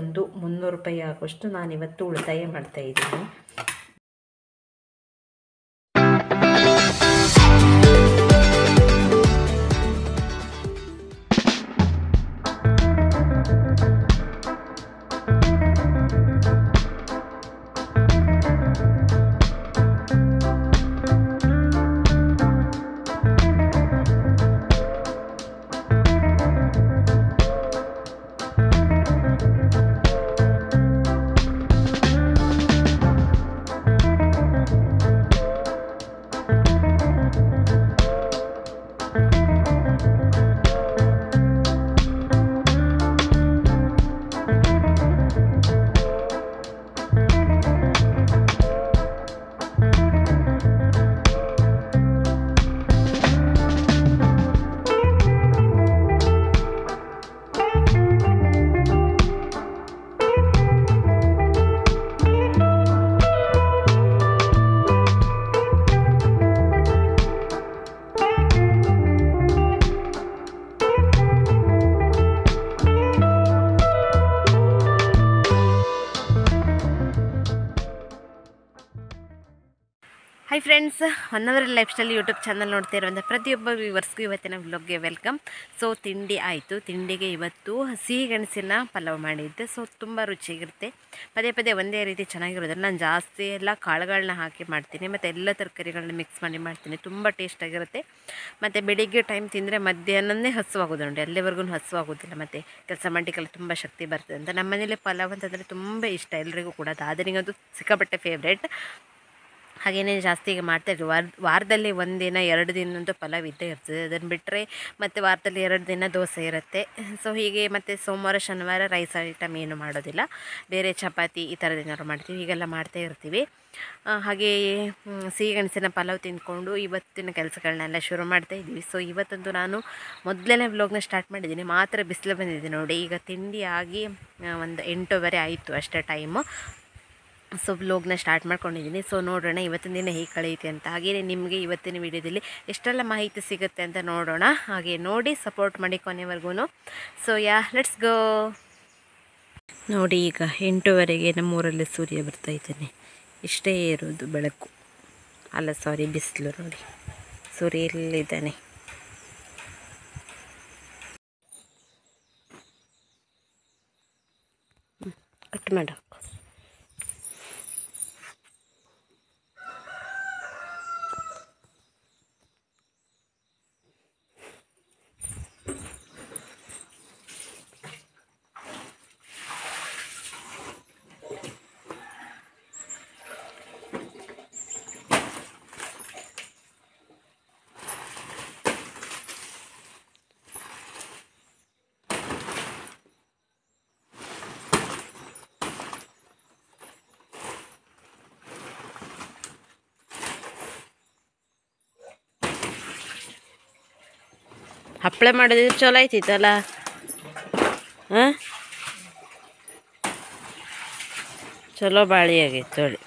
ಒಂದು 300 ರೂಪಾಯಿ ಆಗುವಷ್ಟು ನಾನಿವತ್ತು ಉಳಿತಾಯ ಮಾಡ್ತಾಯಿದ್ದೀನಿ. Hi friends, 1 our life style YouTube channel ನೋಡ್ತಾ ಇರುವಂಥ ಪ್ರತಿಯೊಬ್ಬ ವ್ಯೂವರ್ಸ್ಗೂ ಇವತ್ತಿನ ವ್ಲಾಗ್ಗೆ ವೆಲ್ಕಮ್. ಸೊ ತಿಂಡಿ ಆಯಿತು. ತಿಂಡಿಗೆ ಇವತ್ತು ಸಿಹಿ ಗೆಣಸಿನ ಪಲಾವ್ ಮಾಡಿದ್ದೆ. ಸೊ ತುಂಬ ರುಚಿಯಾಗಿರುತ್ತೆ. ಪದೇ ಪದೇ ಒಂದೇ ರೀತಿ ಚೆನ್ನಾಗಿರೋದಿಲ್ಲ. ನಾನು ಜಾಸ್ತಿ ಎಲ್ಲ ಕಾಳುಗಳನ್ನ ಹಾಕಿ ಮಾಡ್ತೀನಿ ಮತ್ತು ಎಲ್ಲ ತರಕಾರಿಗಳನ್ನ ಮಿಕ್ಸ್ ಮಾಡಿ ಮಾಡ್ತೀನಿ. ತುಂಬ ಟೇಸ್ಟಾಗಿರುತ್ತೆ. ಮತ್ತು ಬೆಳಿಗ್ಗೆ ಟೈಮ್ ತಿಂದರೆ ಮಧ್ಯಾಹ್ನನೇ ಹಸುವಾಗೋದುಂಟು, ಅಲ್ಲಿವರೆಗೂ ಹಸುವಾಗೋದಿಲ್ಲ. ಮತ್ತು ಕೆಲಸ ಮಾಡಲಿಕ್ಕೆಲ್ಲ ತುಂಬ ಶಕ್ತಿ ಬರ್ತದೆ ಅಂತ ನಮ್ಮ ಮನೇಲಿ ಪಲಾವ್ ಅಂತಂದರೆ ತುಂಬ ಇಷ್ಟ ಎಲ್ರಿಗೂ ಕೂಡ. ದಾದನಿಗಂತೂ ಸಿಕ್ಕಾಪಟ್ಟೆ ಫೇವ್ರೇಟ್. ಹಾಗೆಯೇ ಜಾಸ್ತಿ ಈಗ ಮಾಡ್ತಾಯಿದ್ರು. ವಾರದಲ್ಲಿ 1 ದಿನ 2 ದಿನ ಅಂತೂ ಪಲಾವ್ ಇದ್ದೇ ಇರ್ತದೆ. ಅದನ್ನು ಬಿಟ್ಟರೆ ಮತ್ತು ವಾರದಲ್ಲಿ 2 ದಿನ ದೋಸೆ ಇರುತ್ತೆ. ಸೊ ಹೀಗೆ ಮತ್ತು ಸೋಮವಾರ ಶನಿವಾರ ರೈಸ್ ಐಟಮ್ ಏನು ಮಾಡೋದಿಲ್ಲ. ಬೇರೆ ಚಪಾತಿ ಈ ಥರದ್ದೇನಾದ್ರು ಮಾಡ್ತೀವಿ. ಹೀಗೆಲ್ಲ ಮಾಡ್ತಾ ಇರ್ತೀವಿ. ಹಾಗೆಯೇ ಸಿಹಿ ಗೆಣಸಿನ ಪಲಾವ್ ತಿಂದ್ಕೊಂಡು ಇವತ್ತಿನ ಕೆಲಸಗಳನ್ನೆಲ್ಲ ಶುರು ಮಾಡ್ತಾಯಿದ್ದೀವಿ. ಸೊ ಇವತ್ತಂತೂ ನಾನು ಮೊದಲನೇ ವ್ಲಾಗ್ನ ಸ್ಟಾರ್ಟ್ ಮಾಡಿದ್ದೀನಿ. ಮಾತ್ರ ಬಿಸಿಲು ಬಂದಿದೆ ನೋಡಿ. ಈಗ ತಿಂಡಿ ಆಗಿ ಒಂದು 8:15 ಆಯಿತು ಅಷ್ಟೇ ಟೈಮು. ಸೊ ವ್ಲಾಗ್ನ ಸ್ಟಾರ್ಟ್ ಮಾಡ್ಕೊಂಡಿದ್ದೀನಿ. ಸೊ ನೋಡೋಣ ಇವತ್ತಿನ ದಿನ ಹೇಗೆ ಕಳೆಯುತ್ತೆ ಅಂತ. ಹಾಗೆಯೇ ನಿಮಗೆ ಇವತ್ತಿನ ವಿಡಿಯೋದಲ್ಲಿ ಎಷ್ಟೆಲ್ಲ ಮಾಹಿತಿ ಸಿಗುತ್ತೆ ಅಂತ ನೋಡೋಣ. ಹಾಗೆ ನೋಡಿ ಸಪೋರ್ಟ್ ಮಾಡಿ ಕೊನೆವರೆಗೂ. So let's go. ನೋಡಿ ಈಗ 8:15 ನಮ್ಮೂರಲ್ಲಿ ಸೂರ್ಯ ಬರ್ತಾ ಇದ್ದಾನೆ. ಇಷ್ಟೇ ಇರೋದು ಬೆಳಕು, ಅಲ್ಲ ಸಾರಿ ಬಿಸಿಲು. ನೋಡಿ ಸೂರ್ಯ ಎಲ್ಲಿದ್ದಾನೆ. ಕಟ್ ಮಾಡು. ಹಪ್ಪಳ ಮಾಡೋದಿದ್ರೆ ಚಲೋ ಆಯ್ತಿತ್ತಲ್ಲ. ಹಾಂ ಚಲೋ ಬಾಳಿ ಆಗೈತೆ ನೋಡಿ.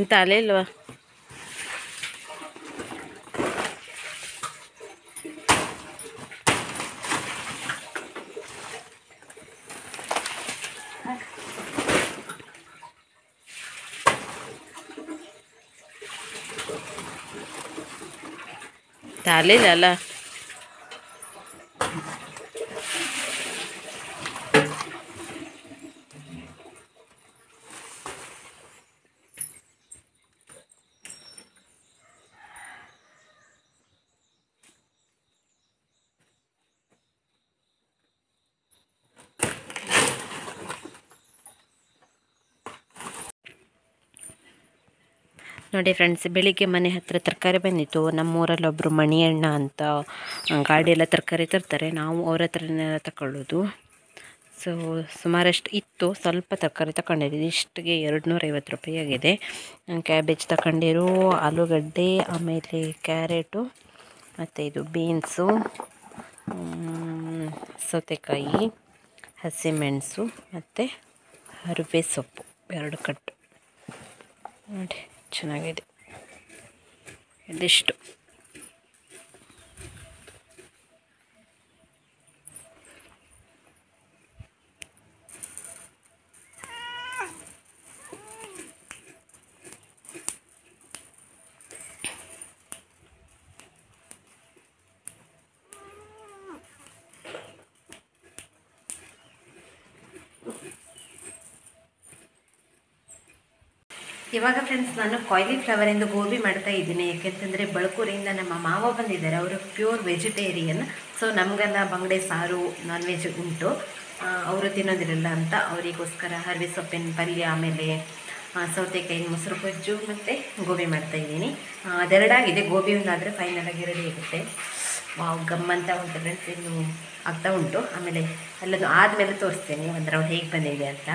ಇಂಥ ಅಲೆ ಇಲ್ವಾ? ತಾಲಿಲ್ಲ. ನೋಡಿ ಫ್ರೆಂಡ್ಸ್, ಬೆಳಿಗ್ಗೆ ಮನೆ ಹತ್ತಿರ ತರಕಾರಿ ಬಂದಿತ್ತು. ನಮ್ಮೂರಲ್ಲಿ ಒಬ್ಬರು ಮಣಿಯಣ್ಣ ಅಂತ ಗಾಡಿಯೆಲ್ಲ ತರಕಾರಿ ತರ್ತಾರೆ. ನಾವು ಅವ್ರ ಹತ್ರನೇ ತಗೊಳ್ಳೋದು. ಸೊ ಸುಮಾರಷ್ಟು ಇತ್ತು. ಸ್ವಲ್ಪ ತರಕಾರಿ ತಗೊಂಡಿದ್ದೀನಿ. ಇಷ್ಟಿಗೆ 250 ರೂಪಾಯಿ ಆಗಿದೆ. ಕ್ಯಾಬೇಜ್ ತಗೊಂಡಿರು, ಆಲೂಗಡ್ಡೆ, ಆಮೇಲೆ ಕ್ಯಾರೆಟು, ಮತ್ತು ಇದು ಬೀನ್ಸು, ಸೌತೆಕಾಯಿ, ಹಸಿಮೆಣಸು ಮತ್ತು ಹರಿವೆ ಸೊಪ್ಪು 2 ಕಟ್ಟು. ನೋಡಿ ಚೆನ್ನಾಗಿದೆ. ಇದಿಷ್ಟು ಇವಾಗ ಫ್ರೆಂಡ್ಸ್ ನಾನು ಕಾಲಿಫ್ಲವರಿಂದ ಗೋಬಿ ಮಾಡ್ತಾ ಇದ್ದೀನಿ. ಯಾಕೆಂತಂದರೆ ಬಳಕೂರಿಂದ ನಮ್ಮ ಮಾವ ಬಂದಿದ್ದಾರೆ, ಅವರು ಪ್ಯೂರ್ ವೆಜಿಟೇರಿಯನ್. ಸೊ ನಮಗೆಲ್ಲ ಬಂಗಡೆ ಸಾರು ನಾನ್ ವೆಜ್ ಉಂಟು, ಅವರು ತಿನ್ನೋದಿರಲ್ಲ ಅಂತ ಅವರಿಗೋಸ್ಕರ ಹರಿವೆ ಸೊಪ್ಪಿನ ಪಲ್ಯ, ಆಮೇಲೆ ಸೌತೆಕಾಯಿ ಮೊಸರು ಗೊಜ್ಜು ಮತ್ತು ಗೋಬಿ ಮಾಡ್ತಾಯಿದ್ದೀನಿ. ಅದೆರಡಾಗಿದೆ, ಗೋಬಿ ಒಂದಾದರೆ ಫೈನಲಾಗಿ ರೆಡಿ ಆಗುತ್ತೆ. ಗಮ್ಮಂತ ಉಂಟು ಫ್ರೆಂಡ್ಸ್, ಇನ್ನು ಆಗ್ತಾ ಉಂಟು. ಆಮೇಲೆ ಎಲ್ಲದು ಆದಮೇಲೆ ತೋರಿಸ್ತೇನೆ ಒಂದು ರೌಂಡ್ ಹೇಗೆ ಬಂದಿದೆ ಅಂತ.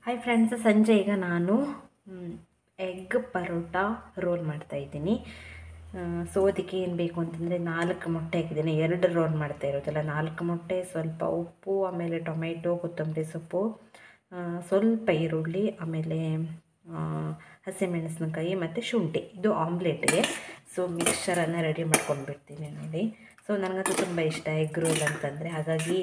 ಹಾಯ್ ಫ್ರೆಂಡ್ಸ್, ಸಂಜೆ ಈಗ ನಾನು ಎಗ್ ಪರೋಟ ರೋಲ್ ಮಾಡ್ತಾಯಿದ್ದೀನಿ. ಸೊ ಅದಕ್ಕೆ ಏನು ಬೇಕು ಅಂತಂದರೆ 4 ಮೊಟ್ಟೆ ಹಾಕಿದ್ದೀನಿ. 2 ರೋಲ್ ಮಾಡ್ತಾ ಇರೋದಲ್ಲ, 4 ಮೊಟ್ಟೆ, ಸ್ವಲ್ಪ ಉಪ್ಪು, ಆಮೇಲೆ ಟೊಮೆಟೊ, ಕೊತ್ತಂಬರಿ ಸೊಪ್ಪು, ಸ್ವಲ್ಪ ಈರುಳ್ಳಿ, ಆಮೇಲೆ ಹಸಿಮೆಣಸಿನಕಾಯಿ ಮತ್ತು ಶುಂಠಿ. ಇದು ಆಮ್ಲೆಟ್ಗೆ. ಸೊ ಮಿಕ್ಸ್ಚರನ್ನು ರೆಡಿ ಮಾಡ್ಕೊಂಡು ಬಿಡ್ತೀನಿ ನೋಡಿ. ಸೊ ನನಗಂತೂ ತುಂಬ ಇಷ್ಟ ಎಗ್ ರೋಲ್ ಅಂತಂದರೆ, ಹಾಗಾಗಿ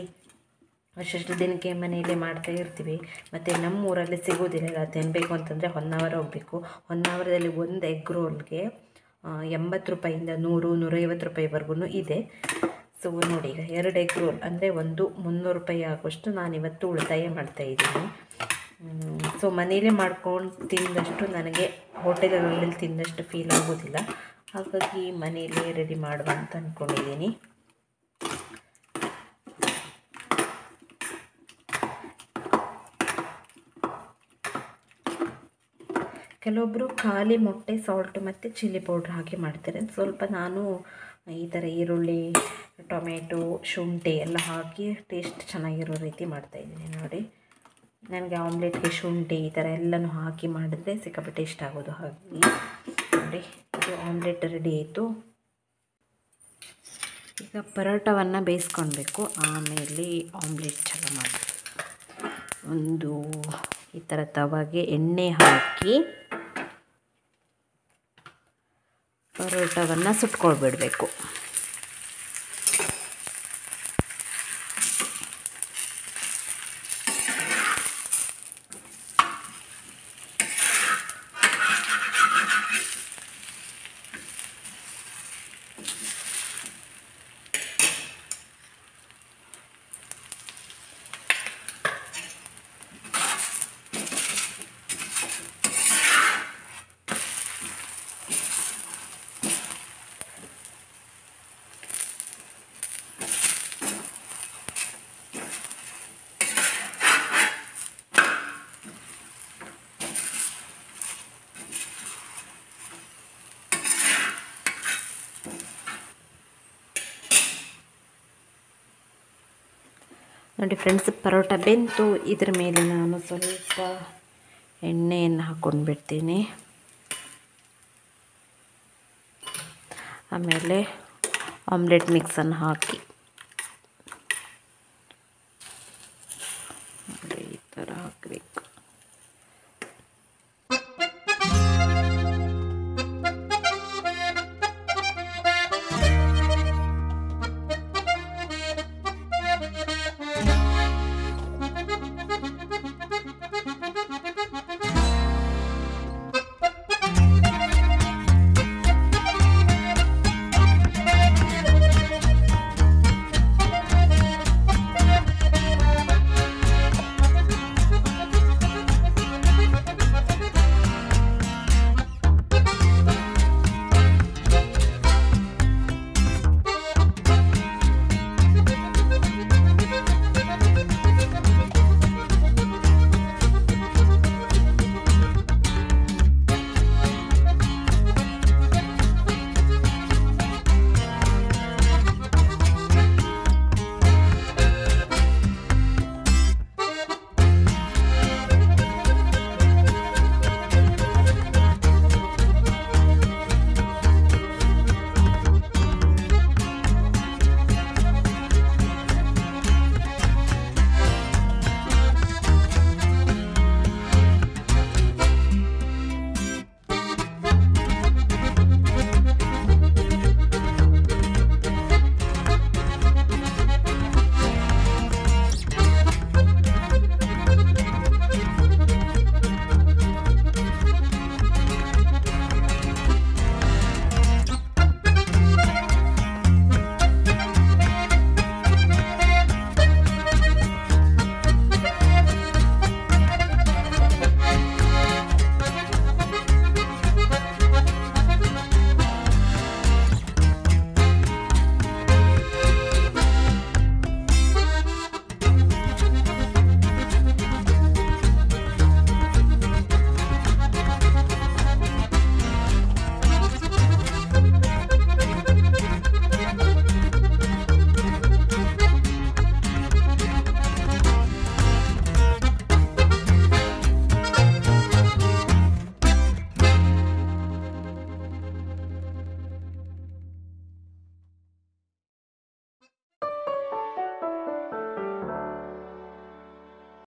ಅಷ್ಟು ದಿನಕ್ಕೆ ಮನೆಯಲ್ಲೇ ಮಾಡ್ತಾ ಇರ್ತೀವಿ. ಮತ್ತು ನಮ್ಮೂರಲ್ಲಿ ಸಿಗೋದಿಲ್ಲ, ತಿನ್ನಬೇಕು ಅಂತಂದರೆ ಹೊನ್ನಾವರ ಹೋಗಬೇಕು. ಹೊನ್ನಾವರದಲ್ಲಿ ಒಂದು ಎಗ್ ರೋಲ್ಗೆ 80 ರೂಪಾಯಿಂದ 100-150 ರೂಪಾಯಿವರೆಗೂ ಇದೆ. ಸೊ ನೋಡಿ, ಈಗ 2 ಎಗ್ ರೋಲ್ ಅಂದರೆ ಒಂದು 300 ರೂಪಾಯಿ ಆಗುವಷ್ಟು ನಾನಿವತ್ತು ಉಳಿತಾಯ ಮಾಡ್ತಾಯಿದ್ದೀನಿ. ಸೊ ಮನೆಯಲ್ಲೇ ಮಾಡ್ಕೊಂಡು ತಿಂದಷ್ಟು ನನಗೆ ಹೋಟೆಲ್ಗಳಲ್ಲಿ ತಿಂದಷ್ಟು ಫೀಲ್ ಆಗೋದಿಲ್ಲ. ಹಾಗಾಗಿ ಮನೆಯಲ್ಲೇ ರೆಡಿ ಮಾಡುವ ಅಂತ ಅಂದ್ಕೊಂಡಿದ್ದೀನಿ. ಕೆಲವೊಬ್ಬರು ಖಾಲಿ ಮೊಟ್ಟೆ, ಸಾಲ್ಟ್ ಮತ್ತು ಚಿಲ್ಲಿ ಪೌಡ್ರ್ ಹಾಕಿ ಮಾಡ್ತಾರೆ. ಸ್ವಲ್ಪ ನಾನು ಈ ಥರ ಈರುಳ್ಳಿ, ಟೊಮೆಟೊ, ಶುಂಠಿ ಎಲ್ಲ ಹಾಕಿ ಟೇಸ್ಟ್ ಚೆನ್ನಾಗಿರೋ ರೀತಿ ಮಾಡ್ತಾಯಿದ್ದೀನಿ ನೋಡಿ. ನನಗೆ ಆಮ್ಲೆಟ್ಗೆ ಶುಂಠಿ ಈ ಥರ ಎಲ್ಲನೂ ಹಾಕಿ ಮಾಡಿದ್ರೆ ಸಿಕ್ಕಾಪಟ್ಟೆ ಇಷ್ಟ ಆಗೋದು. ಹಾಗಾಗಿ ನೋಡಿ, ಇದು ಆಮ್ಲೆಟ್ ರೆಡಿ ಆಯಿತು. ಈಗ ಪರೋಟವನ್ನು ಬೇಯಿಸ್ಕೊಳ್ಬೇಕು, ಆಮೇಲೆ ಆಮ್ಲೆಟ್ ಚಾಲು ಮಾಡಿ. ಒಂದು ಈ ಥರ ತವಾಗೆ ಎಣ್ಣೆ ಹಾಕಿ ಪರೋಟವನ್ನು ಸುಟ್ಕೊಳ್ಬಿಡಬೇಕು. ನೋಡಿ ಫ್ರೆಂಡ್ಸ್, ಪರೋಟ ಬೆಂತು. ಇದ್ರ ಮೇಲೆ ನಾನು ಸ್ವಲ್ಪ ಎಣ್ಣೆಯನ್ನು ಹಾಕ್ಕೊಂಡು ಬಿಡ್ತೀನಿ. ಆಮೇಲೆ ಆಮ್ಲೆಟ್ ಮಿಕ್ಸನ್ನು ಹಾಕಿ